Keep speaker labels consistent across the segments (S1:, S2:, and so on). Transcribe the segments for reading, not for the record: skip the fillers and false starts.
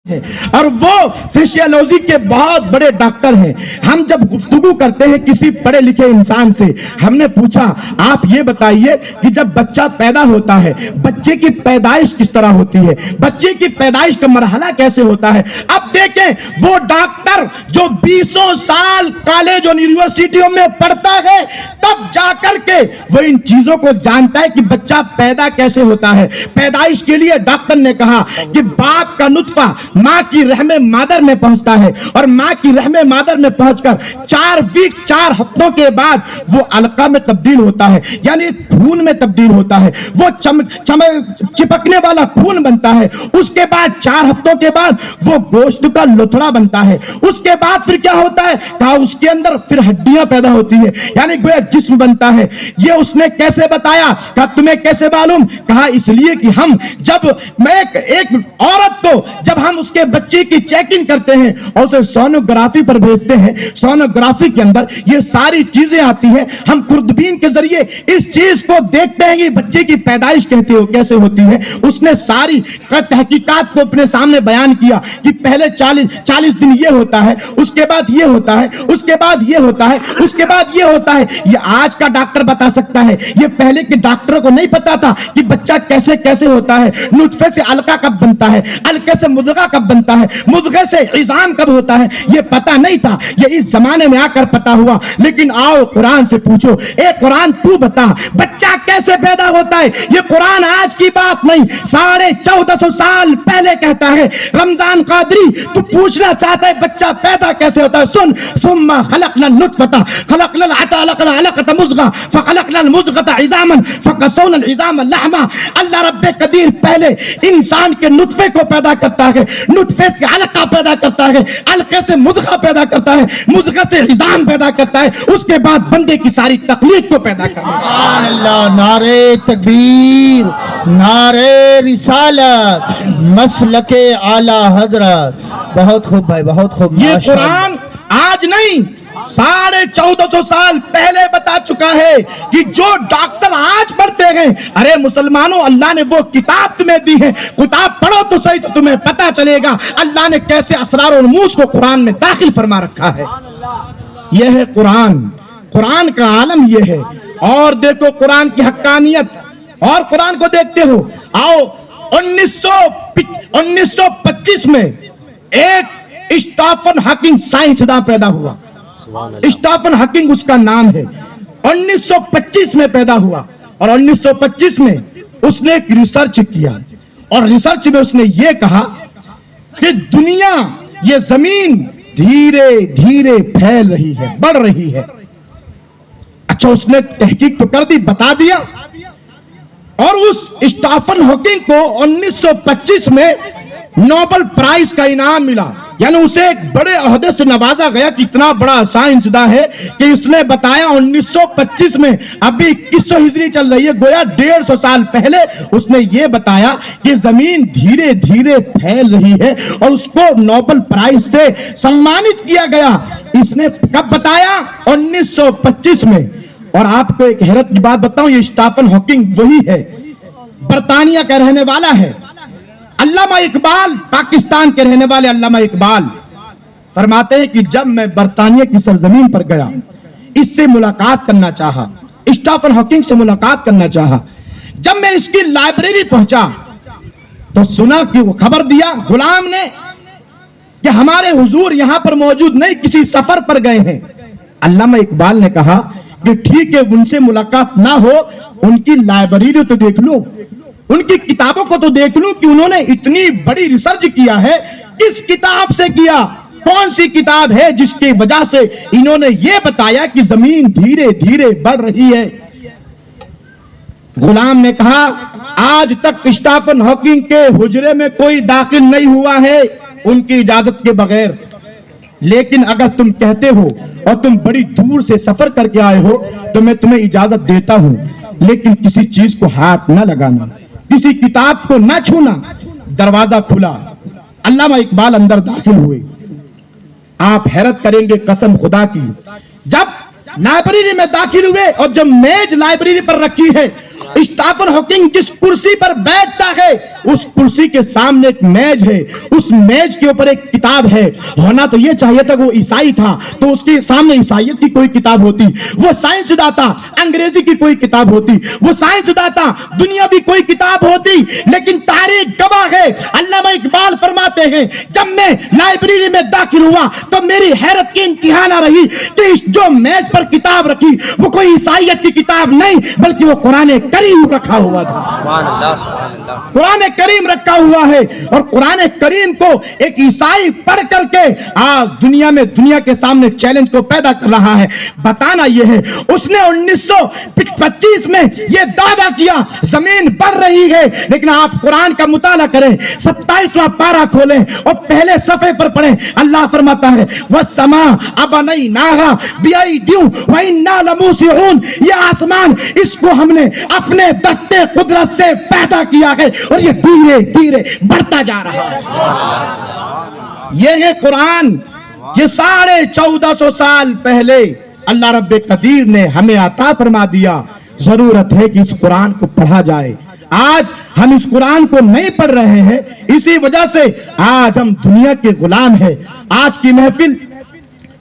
S1: ہے اور وہ فزیولوجی کے بہت بڑے ڈاکٹر ہیں. ہم جب گفتگو کرتے ہیں کسی پڑھے لکھے انسان سے, ہم نے پوچھا آپ یہ بتائیے کہ جب بچہ پیدا ہوتا ہے بچے کی پیدائش کس طرح ہوتی ہے, بچے کی پیدائش کا مرحلہ کیسے ہوتا ہے. اب دیکھیں وہ ڈاکٹر جو 20 سال کالج اور یونیورسٹیوں میں پڑھتا ہے تب جا کر کے وہ ان چیزوں کو جانتا ہے کہ بچہ پیدا کیسے ہوتا ہے. پیدائش کے لیے ڈاکٹر نے کہا کہ باپ کا نطفہ ماں کی رحم مادر میں پہنچتا ہے اور ماں کی رحم مادر میں پہنچ کر 4 ہفتوں کے بعد وہ علقہ میں تبدیل ہوتا ہے, یعنی خون میں تبدیل ہوتا ہے, وہ چپکنے والا خون بنتا ہے. اس کے بعد 4 ہفتوں کے بعد وہ گوشت کا لتھڑا بنتا ہے. اس کے بعد پھر کیا ہوتا ہے, کہا اس کے اندر پھر ہڈیاں پیدا ہوتی ہے, یعنی گویا جسم بنتا ہے. یہ اس نے کیسے بتایا, کہا تمہیں کیسے معلوم, کہا اس لیے کہ ہم جب ایک عورت کو جب ہم اس کے بچے کی چیکنگ کرتے ہیں اور اسے سونوگرافی پر بھیجتے ہیں, سونوگرافی کے اندر یہ ساری چیزیں آتی ہیں. ہم خوردبین کے ذریعے اس چیز کو دیکھتے ہیں کہ بچے کی پیدائش کیسے ہوتی ہے. اس نے ساری تحقیقات کو اپنے سامنے بیان کیا کہ پہلے 40 دن یہ ہوتا ہے, اس کے بعد یہ ہوتا ہے, اس کے بعد یہ ہوتا ہے, اس کے بعد یہ ہوتا ہے. یہ آج کا ڈاکٹر بتا سکتا ہے, یہ پہلے کے ڈاکٹروں کو نہیں پتا تھا کہ بچہ کیسے ہوتا ہے. نطفے سے علقہ کب بنتا ہے, علقے سے مضغہ کب بنتا ہے, مضغے سے عظام کب ہوتا ہے, یہ پتا نہیں تھا. یہ اس زمانے میں آ کر پتا ہوا. لیکن آؤ قرآن سے پوچھو, اے قرآن تو بتا بچہ کیسے پیدا ہوتا ہے. یہ قرآن آج کی بات نہیں, 1450 سال پہلے کہتا ہے. رمضان قادری تو پوچھنا چاہتا ہے بچہ پیدا کیسے ہوتا ہے, سن. ثم خلقنا النطفة خلقنا العلقة مضغة فخلقنا المضغة عظاما فكسونا العظام لحما. اللہ رب قدیر پہلے انسان کے نطفے کو پیدا کرتا ہے, نطفے سے علقہ پیدا کرتا ہے, علقے سے مضغہ پیدا کرتا ہے, مضغہ سے عظام پیدا کرتا ہے, اس کے بعد بندے کی ساری تخلیق کو پیدا کرتا ہے.
S2: سبحان اللہ, نعرہ تکبیر, نعرہ رسالت, مسلک اعلی حضرت. بہت خوب بھائی, بہت خوب.
S1: یہ قرآن آج نہیں 1450 سال پہلے بتا چکا ہے کہ جو ڈاکٹر آج پڑھتے ہیں, ارے مسلمانوں اللہ نے وہ کتاب تمہیں دی ہے, کتاب پڑھو تو صحیح تو تمہیں پتا چلے گا اللہ نے کیسے اسرار و رموز کو قرآن میں داخل فرما رکھا ہے. یہ ہے قرآن, قرآن کا عالم یہ ہے. اور دیکھو قرآن کی حقانیت, اور قرآن کو دیکھتے ہو. آؤ 1925 میں ایک اسٹیفن ہاکنگ سائنسداں پیدا ہوا. اسٹیفن ہاکنگ اس کا نام ہے. 1925 میں پیدا ہوا اور 1925 میں اس نے ایک ریسرچ کیا اور ریسرچ میں اس نے یہ کہا کہ دنیا, یہ زمین دھیرے دھیرے پھیل رہی ہے, بڑھ رہی ہے. اچھا اس نے تحقیق تو کر دی, بتا دیا. اور اس اسٹیفن ہاکنگ کو 1925 میں نوبل پرائز کا انعام ملا, یعنی اسے ایک بڑے عہدے سے نوازا گیا کہ اتنا بڑا سائنسداں ہے کہ اس نے بتایا 1925 میں, ابھی 2100 ہجری چل رہی ہے, گویا 150 سال پہلے اس نے یہ بتایا کہ زمین دھیرے دھیرے پھیل رہی ہے اور اس کو نوبل پرائز سے سمانت کیا گیا. اس نے کب بتایا, 1925 میں. اور آپ کو ایک حیرت کی بات بتاؤں, یہ اسٹیفن ہاکنگ وہی ہے, برطانیہ کا رہنے والا ہے. علامہ اقبال, پاکستان کے رہنے والے علامہ اقبال فرماتے ہیں کہ جب میں برطانیہ کی سرزمین پر گیا, اس سے ملاقات کرنا چاہا, اسٹیفن ہاکنگ سے ملاقات کرنا چاہا. جب میں اس کی لائبریری پہنچا تو سنا کہ وہ خبر دیا غلام نے کہ ہمارے حضور یہاں پر موجود نہیں, کسی سفر پر گئے ہیں. علامہ اقبال نے کہا کہ ٹھیک ہے, ان سے ملاقات نہ ہو, ان کی لائبریری تو دیکھ لوں, ان کی کتابوں کو تو دیکھ لوں کہ انہوں نے اتنی بڑی ریسرچ کیا ہے. کس کتاب سے کیا, کون سی کتاب ہے جس کی وجہ سے انہوں نے یہ بتایا کہ زمین دھیرے دھیرے بڑھ رہی ہے. غلام نے کہا آج تک اسٹیفن ہاکنگ کے حجرے میں کوئی داخل نہیں ہوا ہے ان کی اجازت کے بغیر, لیکن اگر تم کہتے ہو اور تم بڑی دور سے سفر کر کے آئے ہو تو میں تمہیں اجازت دیتا ہوں, لیکن کسی چیز کو ہاتھ نہ لگانا, کسی کتاب کو نہ چھونا. دروازہ کھلا, علامہ اقبال اندر داخل ہوئے. آپ حیرت کریں گے قسم خدا کی, جب لائبریری میں داخل ہوئے اور جب میز لائبریری پر رکھی ہے اسٹیفن ہاکنگ جس کرسی پر بیٹھتا ہے اس کرسی کے سامنے ایک میز ہے, اس میز کے اوپر ایک کتاب ہے. ہونا تو یہ چاہیے تھا وہ عیسائی تھا تو اس کے سامنے عیسائیت کی کوئی کتاب ہوتی, وہ سائنس داتا انگریزی کی کوئی کتاب ہوتی, وہ سائنس داتا دنیا بھی کوئی کتاب ہوتی. لیکن تاریخ گواہ ہے, علامہ اقبال فرماتے ہیں جب میں لائبریری میں داخل ہوا تو میری حیرت کی انتہا نہ رہی کہ جو میز پر کتاب رکھی وہ کوئی عیسائیت کی کتاب نہیں بلکہ وہ قرآن کریم رکھا ہوا تھا.
S3: سبحان اللہ سبحان اللہ.
S1: قرآن کریم رکھا ہوا ہے اور قرآن کریم کو ایک عیسائی پڑھ کر کے آج دنیا میں دنیا کے سامنے چیلنج کو پیدا کر رہا ہے. بتانا یہ ہے اس نے 1925 میں یہ دعویٰ کیا زمین بڑھ رہی ہے, لیکن آپ قرآن کا مطالعہ کریں 27واں پارہ کھولیں اور پہلے صفحے پر پڑھیں. اللہ فرماتا ہے وَالسَّمَاءَ بَنَيْنَاهَا بِأَيْدٍ وَإِنَّا لَمُوسِعُونَ, یہ آسمان اس کو ہم نے اپنے دستے قدرت سے پیدا کیا ہے اور یہ دھیرے دھیرے بڑھتا جا رہا ہے. یہ ہے قرآن. یہ 1450 سال پہلے اللہ رب قدیر نے ہمیں عطا فرما دیا. ضرورت ہے کہ اس قرآن کو پڑھا جائے. آج ہم اس قرآن کو نہیں پڑھ رہے ہیں, اسی وجہ سے آج ہم دنیا کے غلام ہیں. آج کی محفل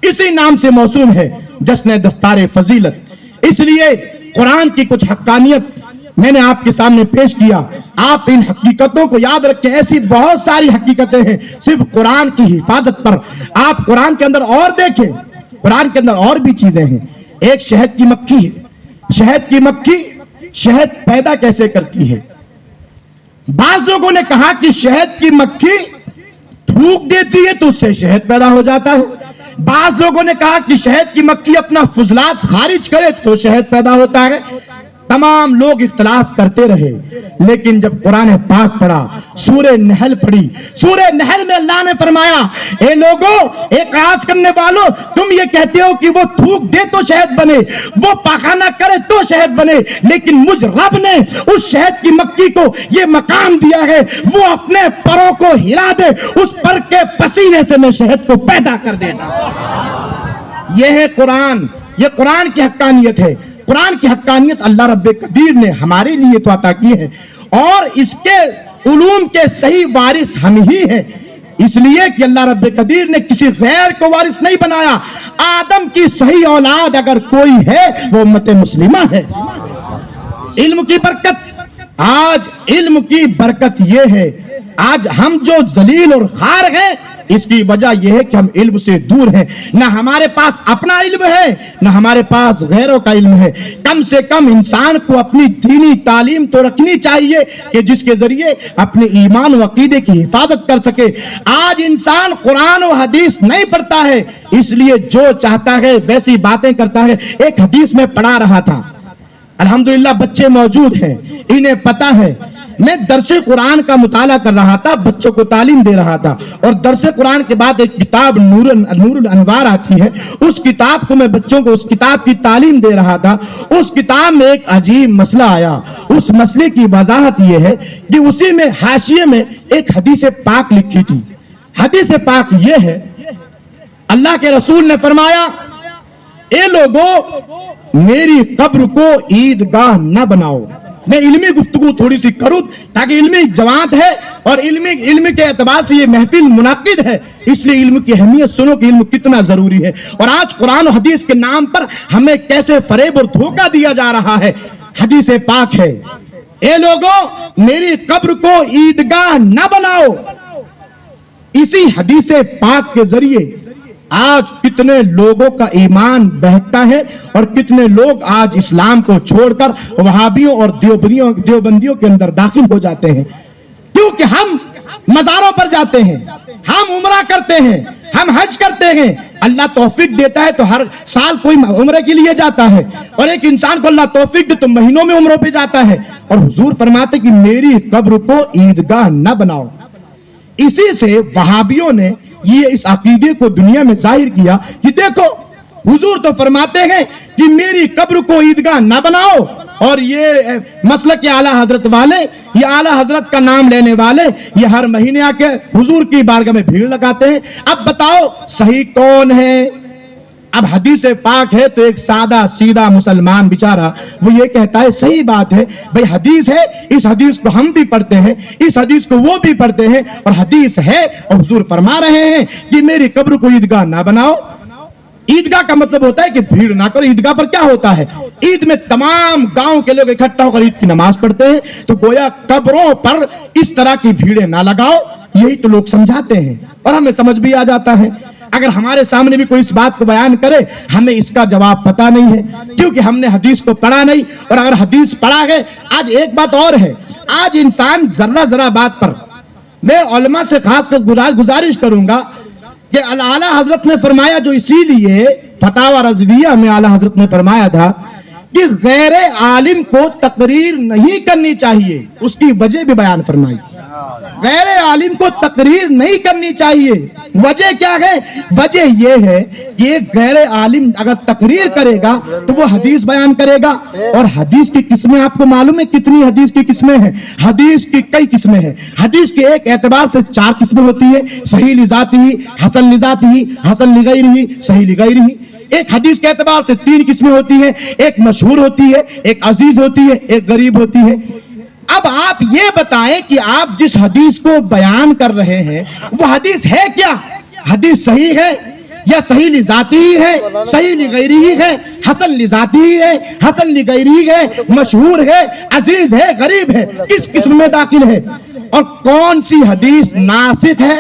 S1: اسی نام سے موسوم ہے, جشن دستار فضیلت. اس لیے قرآن کی کچھ حقانیت میں نے آپ کے سامنے پیش کیا. آپ ان حقیقتوں کو یاد رکھیں. ایسی بہت ساری حقیقتیں ہیں صرف قرآن کی حفاظت پر. آپ قرآن کے اندر اور دیکھیں, قرآن کے اندر اور بھی چیزیں ہیں. ایک شہد کی مکھی ہے. شہد کی مکھی شہد پیدا کیسے کرتی ہے؟ بعض لوگوں نے کہا کہ شہد کی مکھی تھوک دیتی ہے تو اس سے شہد پیدا ہو جاتا ہے. بعض لوگوں نے کہا کہ شہد کی مکھی اپنا فضلات خارج کرے تو شہد پیدا ہوتا ہے. تمام لوگ اختلاف کرتے رہے, لیکن جب قرآن پاک پڑھا, سورہ نحل پڑھی, سورہ نحل میں اللہ نے فرمایا اے لوگوں, ایک آواز کرنے والوں, تم یہ کہتے ہو کہ وہ تھوک دے تو شہد بنے, وہ پاخانہ کرے تو شہد بنے, لیکن مجھ رب نے اس شہد کی مکھی کو یہ مقام دیا ہے وہ اپنے پروں کو ہلا دے, اس پر کے پسینے سے میں شہد کو پیدا کر دیتا. یہ ہے قرآن. یہ قرآن کی حقانیت ہے. قرآن کی حقانیت اللہ رب قدیر نے ہمارے لیے تو عطا کی ہے اور اس کے علوم کے صحیح وارث ہم ہی ہیں. اس لیے کہ اللہ رب قدیر نے کسی غیر کو وارث نہیں بنایا. آدم کی صحیح اولاد اگر کوئی ہے وہ امت مسلمہ ہے. علم کی برکت, آج علم کی برکت یہ ہے آج ہم جو ذلیل اور خار ہیں اس کی وجہ یہ ہے کہ ہم علم سے دور ہیں. نہ ہمارے پاس اپنا علم ہے نہ ہمارے پاس غیروں کا علم ہے. کم سے کم انسان کو اپنی دینی تعلیم تو رکھنی چاہیے کہ جس کے ذریعے اپنے ایمان و عقیدے کی حفاظت کر سکے. آج انسان قرآن و حدیث نہیں پڑھتا ہے, اس لیے جو چاہتا ہے ویسی باتیں کرتا ہے. ایک حدیث میں پڑھا رہا تھا, الحمدللہ بچے موجود ہیں, انہیں پتہ ہے. میں درس قرآن کا مطالعہ کر رہا تھا, بچوں کو تعلیم دے رہا تھا, اور درس قرآن کے بعد ایک کتاب نور الانوار آتی ہے, اس کتاب کو میں بچوں کو اس کتاب کی تعلیم دے رہا تھا. اس کتاب میں ایک عجیب مسئلہ آیا. اس مسئلے کی وضاحت یہ ہے کہ اسی میں حاشیے میں ایک حدیث پاک لکھی تھی. حدیث پاک یہ ہے, اللہ کے رسول نے فرمایا اے لوگوں میری قبر کو عیدگاہ نہ بناؤ. میں علمی گفتگو تھوڑی سی کروں تاکہ علمی جوانت ہے اور علم کے اعتبار سے یہ محفل منعقد ہے, اس لیے علم کی اہمیت سنو کہ علم کتنا ضروری ہے. اور آج قرآن و حدیث کے نام پر ہمیں کیسے فریب اور دھوکہ دیا جا رہا ہے. حدیث پاک ہے اے لوگوں میری قبر کو عیدگاہ نہ بناؤ. اسی حدیث پاک کے ذریعے آج کتنے لوگوں کا ایمان بہتا ہے اور کتنے لوگ آج اسلام کو چھوڑ کر وہابیوں اور دیوبندیوں کے اندر داخل ہو جاتے ہیں. کیونکہ ہم مزاروں پر جاتے ہیں, ہم عمرہ کرتے ہیں, ہم حج کرتے ہیں. اللہ توفیق دیتا ہے تو ہر سال کوئی عمرے کے لیے جاتا ہے, اور ایک انسان کو اللہ توفیق دے تو مہینوں میں عمروں پہ جاتا ہے. اور حضور فرماتے کہ میری قبر کو عیدگاہ نہ بناؤ. اسی سے وہابیوں نے یہ اس عقیدے کو دنیا میں ظاہر کیا کہ دیکھو حضور تو فرماتے ہیں کہ میری قبر کو عیدگاہ نہ بناؤ, اور یہ مسلک اعلیٰ حضرت والے, یہ اعلیٰ حضرت کا نام لینے والے یہ ہر مہینے آ کے حضور کی بارگاہ میں بھیڑ لگاتے ہیں. اب بتاؤ صحیح کون ہے؟ اب حدیث پاک ہے تو ایک سادہ سیدھا مسلمان بیچارہ وہ یہ کہتا ہے صحیح بات ہے بھئی حدیث ہے، اس حدیث کو ہم بھی پڑھتے ہیں، اس حدیث کو وہ بھی پڑھتے ہیں، اور حدیث ہے اور حضور فرما رہے ہیں کہ میری قبر کو عیدگاہ نہ بناؤ۔ عیدگاہ کا مطلب ہوتا ہے کہ بھیڑ نہ کرو۔ عیدگاہ پر کیا ہوتا ہے؟ عید میں تمام گاؤں کے لوگ اکٹھا ہو کر عید کی نماز پڑھتے ہیں، تو گویا قبروں پر اس طرح کی بھیڑیں نہ لگاؤ، یہی تو لوگ سمجھاتے ہیں اور ہمیں سمجھ بھی آ جاتا ہے۔ اگر ہمارے سامنے بھی کوئی اس بات کو بیان کرے ہمیں اس کا جواب پتا نہیں ہے، کیونکہ ہم نے حدیث کو پڑھا نہیں، اور اگر حدیث پڑھا ہے، آج ایک بات اور ہے، آج انسان ذرہ بات پر میں علماء سے خاص کر گزارش کروں گا کہ اعلیٰ حضرت نے فرمایا، جو اسی لیے فتاوی رضویہ میں اعلیٰ حضرت نے فرمایا تھا کہ غیر عالم کو تقریر نہیں کرنی چاہیے، اس کی وجہ بھی بیان فرمائی۔ غیر عالم کو تقریر نہیں کرنی چاہیے، وجہ کیا ہے؟ وجہ یہ ہے کہ ایک غیر عالم اگر تقریر کرے گا تو وہ حدیث بیان کرے گا، اور حدیث کی قسمیں آپ کو معلوم ہے کتنی حدیث کی قسمیں ہیں؟ حدیث کی کئی قسمیں ہیں۔ حدیث کے ایک اعتبار سے 4 قسمیں ہوتی ہیں، صحیح لذاتہ، حسن لذاتہ، حسن لغیرہ، صحیح لغیرہ۔ ایک حدیث کے اعتبار سے 3 قسمیں ہوتی ہیں، ایک مشہور ہوتی ہے، ایک عزیز ہوتی ہے، ایک غریب ہوتی ہے۔ اب آپ یہ بتائیں کہ آپ جس حدیث کو بیان کر رہے ہیں وہ حدیث ہے کیا؟ حدیث صحیح ہے یا صحیح لذاتی ہے، صحیح لغیری ہے، حسن لذاتی ہے، حسن لغیری ہے، مشہور ہے، عزیز ہے، غریب ہے، کس قسم میں داخل ہے؟ اور کون سی حدیث ناسخ ہے،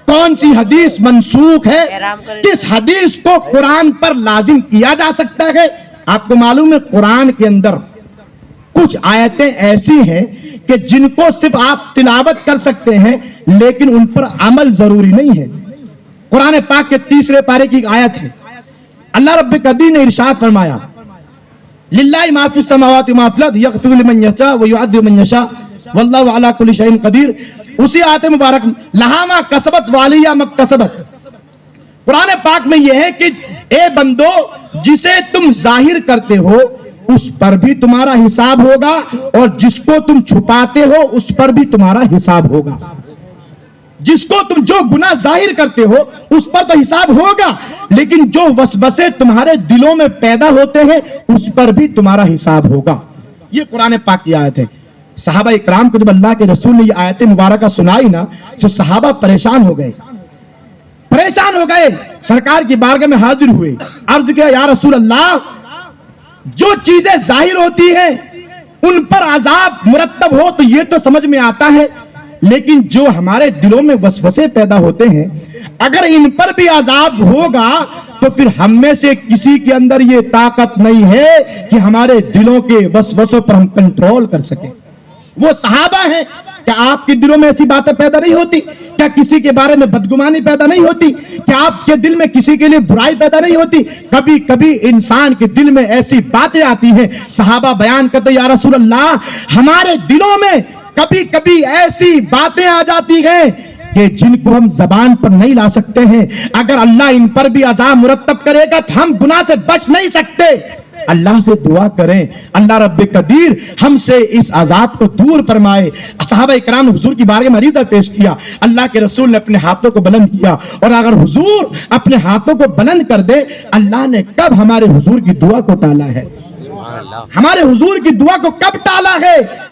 S1: کون سی حدیث منسوخ ہے؟ کس حدیث کو قرآن پر لازم کیا جا سکتا ہے؟ آپ کو معلوم ہے قرآن کے اندر کچھ آیتیں ایسی ہیں کہ جن کو صرف آپ تلاوت کر سکتے ہیں لیکن ان پر عمل ضروری نہیں ہے۔ قرآن پاک کے 3 پارے کی ایک آیت ہے، اللہ رب قدیر نے ارشاد فرمایا للہ ما فی السماوات و ما فی الارض یغفر لمن یشاء ویعذب من یشاء واللہ علی کل شیء قدیر۔ اسی آیت مبارک لہا ما کسبت وعلیہا ما اکتسبت، قرآن پاک میں یہ ہے کہ اے بندو جسے تم ظاہر کرتے ہو اس پر بھی تمہارا حساب ہوگا، اور جس کو تم چھپاتے ہو اس پر بھی تمہارا حساب ہوگا۔ جس کو تم جو گناہ ظاہر کرتے ہو اس پر تو حساب ہوگا، لیکن جو وسوسے تمہارے دلوں میں پیدا ہوتے ہیں اس پر بھی تمہارا حساب ہوگا۔ یہ قرآن پاک کی آیت ہے۔ صحابہ اکرام کو جب اللہ کے رسول نے یہ آیت مبارکہ سنائی نا تو صحابہ پریشان ہو گئے، سرکار کی بارگاہ میں حاضر ہوئے، عرض کیا یا رسول اللہ، جو چیزیں ظاہر ہوتی ہیں ان پر عذاب مرتب ہو تو یہ تو سمجھ میں آتا ہے، لیکن جو ہمارے دلوں میں وسوسے پیدا ہوتے ہیں اگر ان پر بھی عذاب ہوگا تو پھر ہم میں سے کسی کے اندر یہ طاقت نہیں ہے کہ ہمارے دلوں کے وسوسوں پر ہم کنٹرول کر سکیں۔ وہ صحابہ ہیں، کیا آپ کے دلوں میں ایسی باتیں پیدا نہیں ہوتی؟ کیا کسی کے بارے میں بدگمانی پیدا نہیں ہوتی؟ کیا آپ کے دل میں کسی کے لیے برائی پیدا نہیں ہوتی؟ کبھی کبھی انسان کے دل میں ایسی باتیں آتی ہیں، صحابہ بیان کرتے یا رسول اللہ ہمارے دلوں میں کبھی کبھی ایسی باتیں آ جاتی ہیں کہ جن کو ہم زبان پر نہیں لا سکتے ہیں، اگر اللہ ان پر بھی عذاب مرتب کرے گا تو ہم گناہ سے بچ نہیں سکتے۔ اللہ سے دعا کریں اللہ رب قدیر ہم سے اس عذاب کو دور فرمائے۔ صحابہ اکرام نے حضور کی بارگاہ میں عریضہ پیش کیا، اللہ کے رسول نے اپنے ہاتھوں کو بلند کیا، اور اگر حضور اپنے ہاتھوں کو بلند کر دے اللہ نے کب ہمارے حضور کی دعا کو ٹالا ہے؟ ہمارے حضور کی دعا کو کب ٹالا ہے؟